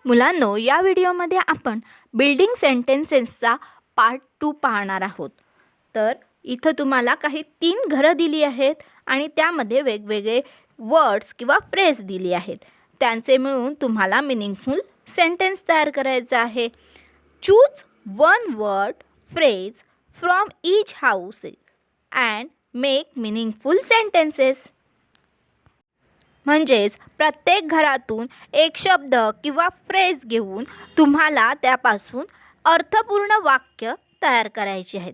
मुलांनो, या व्हिडिओमध्ये आपण बिल्डिंग सेंटेन्सेसचा पार्ट 2 पाहणार आहोत. तर इथं तुम्हाला काही 3 घरं दिली आहेत आणि त्यामध्ये वेगवेगळे वर्ड्स किंवा फ्रेज दिली आहेत. त्यांचे मिळून तुम्हाला मीनिंगफुल सेंटेन्स तयार करायचा आहे. Choose one word phrase from each houses and make meaningful sentences. म्हणजेच प्रत्येक घरातून एक शब्द किंवा फ्रेज घेऊन तुम्हाला त्यापासून अर्थपूर्ण वाक्य तयार करायचे आहेत.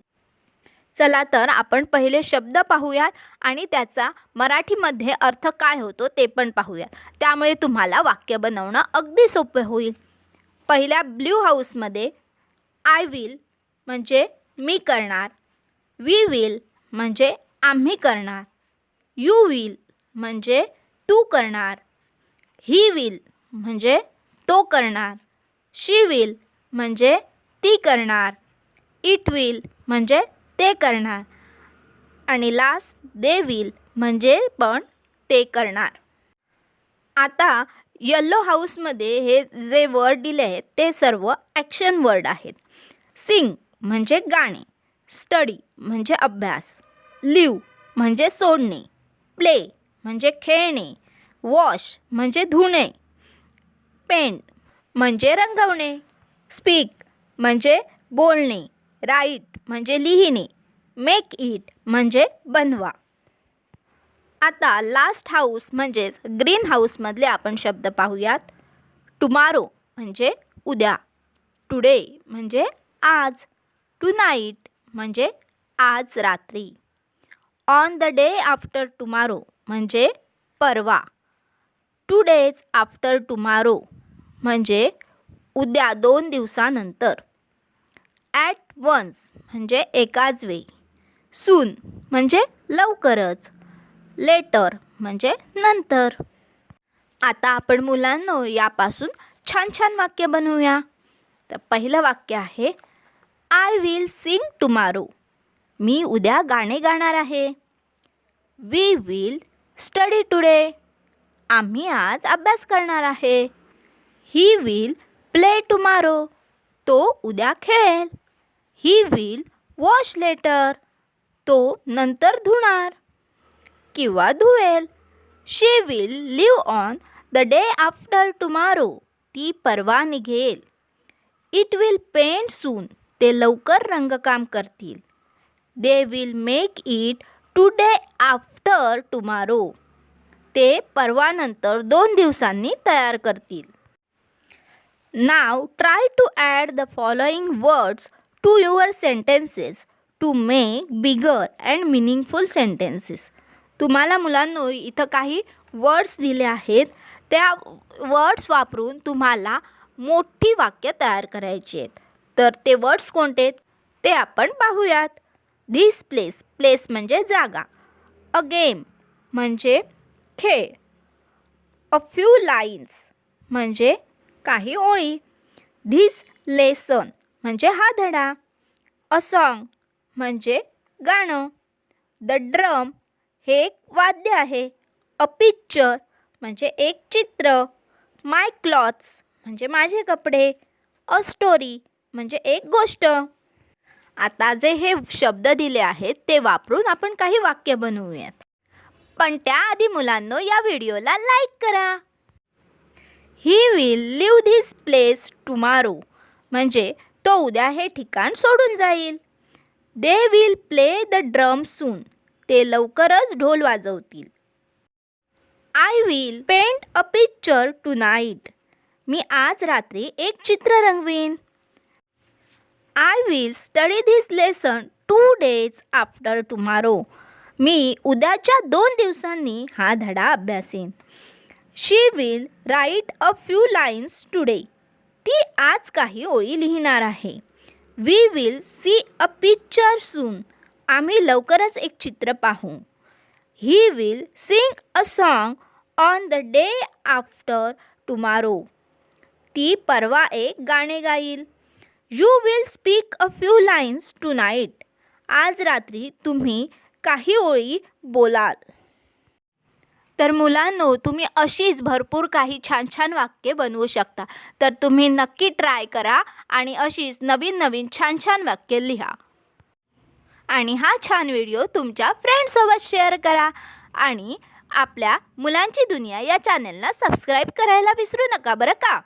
चला तर आपण पहिले शब्द पाहूयात आणि त्याचा मराठीमध्ये अर्थ काय होतो ते पण पाहूयात. त्यामुळे तुम्हाला वाक्य बनवणं अगदी सोपे होईल. पहिल्या ब्ल्यू हाऊसमध्ये आय विल म्हणजे मी करणार, वी विल म्हणजे आम्ही करणार, यू विल म्हणजे तू करणार, ही विल म्हणजे तो करणार, शी विल म्हणजे ती करणार, इट विल म्हणजे ते करणार आणि लास्ट दे विल म्हणजे पण ते करणार. आता येलो हाऊसमध्ये हे जे वर्ड दिले आहेत ते सर्व ॲक्शन वर्ड आहेत. सिंग म्हणजे गाणे, स्टडी म्हणजे अभ्यास, लिव्ह म्हणजे सोडणे, प्ले म्हणजे खेळणे, वॉश म्हणजे धुणे, पेंट म्हणजे रंगवणे, स्पीक म्हणजे बोलणे, राईट म्हणजे लिहिणे, मेक इट म्हणजे बनवा. आता लास्ट हाऊस म्हणजेच ग्रीन हाऊसमधले आपण शब्द पाहूयात. टुमारो म्हणजे उद्या, टुडे म्हणजे आज, टुनाईट म्हणजे आज रात्री, on the day after tomorrow म्हणजे परवा, 2 days आफ्टर टुमारो म्हणजे उद्या 2 दिवसानंतर, ॲट वन्स म्हणजे एकाच वेळी, सून म्हणजे लवकरच, लेटर म्हणजे नंतर. आता आपण मुलांनो यापासून छान छान वाक्य बनवूया. तर पहिलं वाक्य आहे आय विल सिंग टुमारो. मी उद्या गाणे गाणार आहे. We will study today. आम्ही आज अभ्यास करणार आहे. He will play tomorrow. तो उद्या खेळेल. He will wash later. तो नंतर धुणार किंवा धुवेल. She will leave on the day after tomorrow. ती परवा निघेल. It will paint soon. ते लवकर रंगकाम करतील. They will make it today after tomorrow. ते परवानंतर 2 दिवसांनी तयार करतील. नाव try to add the following words to your sentences to make bigger and meaningful sentences. तुम्हाला मुलांनो इथं काही वर्ड्स दिले आहेत. त्या वर्ड्स वापरून तुम्हाला मोठी वाक्य तयार करायची आहेत. तर ते वर्ड्स कोणते ते आपण पाहूयात. This place. प्लेस म्हणजे जागा. अ गेम म्हणजे खेळ. अ फ्यू लाईन्स म्हणजे काही ओळी. धिस लेसन म्हणजे हा धडा. अ सॉन्ग म्हणजे गाणं. द ड्रम हे एक वाद्य आहे. अ पिक्चर म्हणजे एक चित्र. माय क्लॉथ्स म्हणजे माझे कपडे. अ स्टोरी म्हणजे एक गोष्ट. आता जे हे शब्द दिले आहेत ते वापरून आपण काही वाक्य बनवूयात. पण त्याआधी मुलांनो या व्हिडिओला लाईक करा. He will leave this place tomorrow म्हणजे तो उद्या हे ठिकाण सोडून जाईल. They will play the drum soon. ते लवकरच ढोल वाजवतील. I will paint a picture tonight. मी आज रात्री एक चित्र रंगवीन. I will study this lesson 2 days after tomorrow. मी उद्याच्या 2 दिवसांनी हा धडा अभ्यासेन. She will write a few lines today. ती आज काही ओळी लिहिणार आहे. We will see a picture soon. आम्ही लवकरच एक चित्र पाहू. He will sing a song on the day after tomorrow. ती परवा एक गाणे गाईल. You will speak a few lines tonight. आज रात्री तुम्ही काही ओळी बोलाल. तर मुलांनो, तुम्ही अशीच भरपूर काही छान छान वाक्ये बनवू शकता. तर तुम्ही नक्की ट्राय करा आणि अशीच नवीन नवीन छान छान वाक्ये लिहा. आणि हा छान व्हिडिओ तुमच्या फ्रेंड्ससोबत शेअर करा. आणि आपल्या मुलांची दुनिया या चॅनलला सबस्क्राईब करायला विसरू नका बरं का.